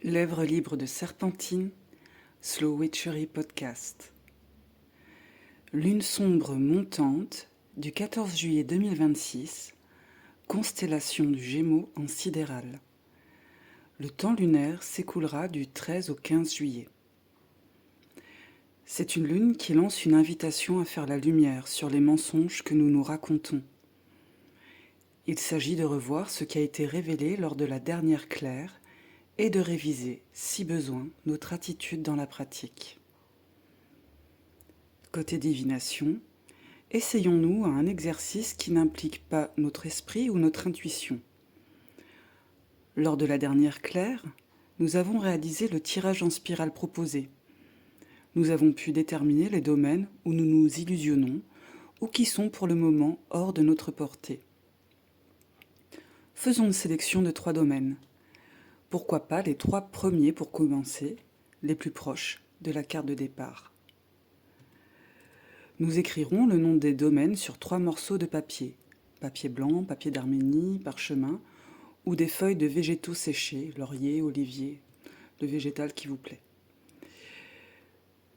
L'œuvre libre de Serpentine, Slow Witchery Podcast. Lune sombre montante du 14 juillet 2026, constellation du Gémeaux en sidéral. Le temps lunaire s'écoulera du 13 au 15 juillet. C'est une lune qui lance une invitation à faire la lumière sur les mensonges que nous nous racontons. Il s'agit de revoir ce qui a été révélé lors de la dernière claire et de réviser, si besoin, notre attitude dans la pratique. Côté divination, essayons-nous à un exercice qui n'implique pas notre esprit ou notre intuition. Lors de la dernière claire, nous avons réalisé le tirage en spirale proposé. Nous avons pu déterminer les domaines où nous nous illusionnons ou qui sont pour le moment hors de notre portée. Faisons une sélection de 3 domaines. Pourquoi pas les 3 premiers pour commencer, les plus proches de la carte de départ. Nous écrirons le nom des domaines sur 3 morceaux de papier. Papier blanc, papier d'Arménie, parchemin, ou des feuilles de végétaux séchés, laurier, olivier, le végétal qui vous plaît.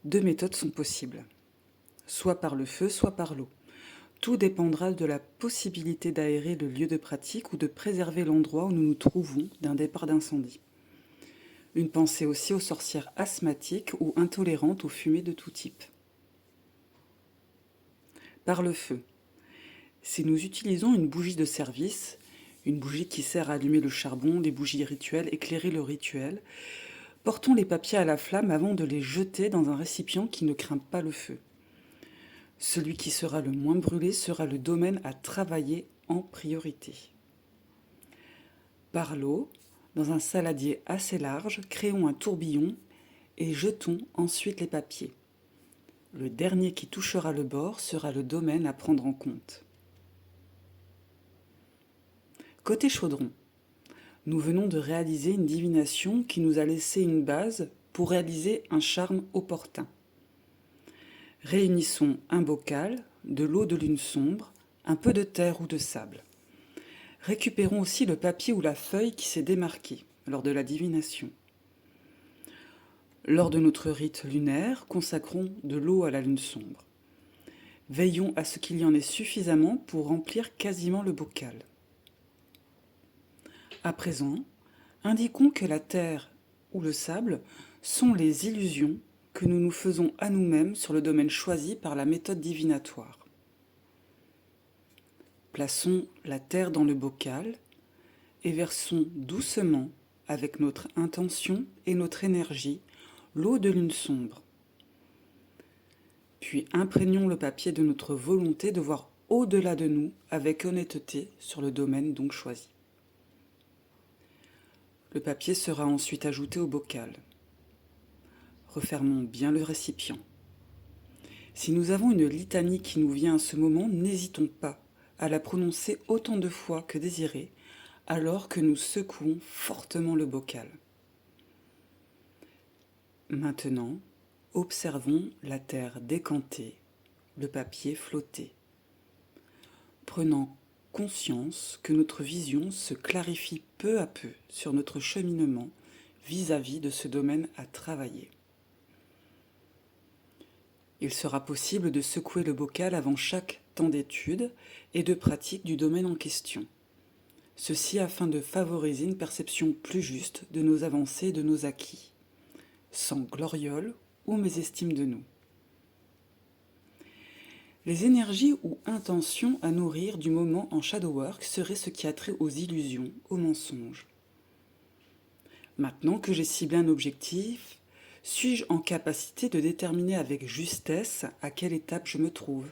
2 méthodes sont possibles, soit par le feu, soit par l'eau. Tout dépendra de la possibilité d'aérer le lieu de pratique ou de préserver l'endroit où nous nous trouvons d'un départ d'incendie. Une pensée aussi aux sorcières asthmatiques ou intolérantes aux fumées de tout type. Par le feu. Si nous utilisons une bougie de service, une bougie qui sert à allumer le charbon, les bougies rituelles, éclairer le rituel, portons les papiers à la flamme avant de les jeter dans un récipient qui ne craint pas le feu. Celui qui sera le moins brûlé sera le domaine à travailler en priorité. Par l'eau, dans un saladier assez large, créons un tourbillon et jetons ensuite les papiers. Le dernier qui touchera le bord sera le domaine à prendre en compte. Côté chaudron, nous venons de réaliser une divination qui nous a laissé une base pour réaliser un charme opportun. Réunissons un bocal, de l'eau de lune sombre, un peu de terre ou de sable. Récupérons aussi le papier ou la feuille qui s'est démarqué lors de la divination. Lors de notre rite lunaire, consacrons de l'eau à la lune sombre. Veillons à ce qu'il y en ait suffisamment pour remplir quasiment le bocal. À présent, indiquons que la terre ou le sable sont les illusions que nous nous faisons à nous-mêmes sur le domaine choisi par la méthode divinatoire. Plaçons la terre dans le bocal et versons doucement, avec notre intention et notre énergie, l'eau de lune sombre. Puis imprégnons le papier de notre volonté de voir au-delà de nous avec honnêteté sur le domaine donc choisi. Le papier sera ensuite ajouté au bocal. Refermons bien le récipient. Si nous avons une litanie qui nous vient à ce moment, n'hésitons pas à la prononcer autant de fois que désiré, alors que nous secouons fortement le bocal. Maintenant, observons la terre décanter, le papier flotter. Prenant conscience que notre vision se clarifie peu à peu sur notre cheminement vis-à-vis de ce domaine à travailler. Il sera possible de secouer le bocal avant chaque temps d'étude et de pratique du domaine en question. Ceci afin de favoriser une perception plus juste de nos avancées et de nos acquis, sans gloriole ou mésestime de nous. Les énergies ou intentions à nourrir du moment en shadow work seraient ce qui a trait aux illusions, aux mensonges. Maintenant que j'ai ciblé un objectif, suis-je en capacité de déterminer avec justesse à quelle étape je me trouve?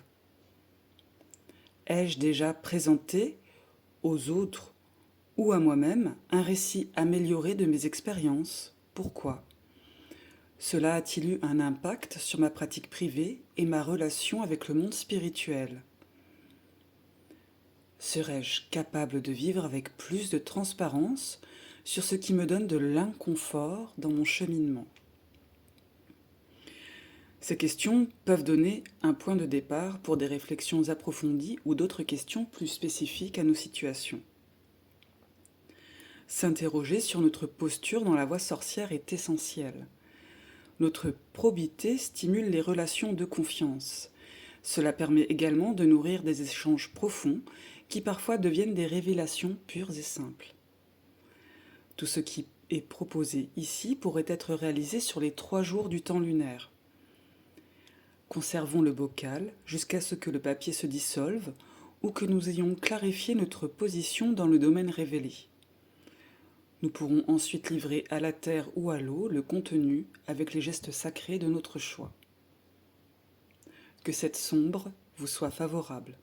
Ai-je déjà présenté aux autres ou à moi-même un récit amélioré de mes expériences? Pourquoi? Cela a-t-il eu un impact sur ma pratique privée et ma relation avec le monde spirituel? Serais-je capable de vivre avec plus de transparence sur ce qui me donne de l'inconfort dans mon cheminement? Ces questions peuvent donner un point de départ pour des réflexions approfondies ou d'autres questions plus spécifiques à nos situations. S'interroger sur notre posture dans la voie sorcière est essentiel. Notre probité stimule les relations de confiance. Cela permet également de nourrir des échanges profonds qui parfois deviennent des révélations pures et simples. Tout ce qui est proposé ici pourrait être réalisé sur les 3 jours du temps lunaire. Conservons le bocal jusqu'à ce que le papier se dissolve ou que nous ayons clarifié notre position dans le domaine révélé. Nous pourrons ensuite livrer à la terre ou à l'eau le contenu avec les gestes sacrés de notre choix. Que cette sombre vous soit favorable.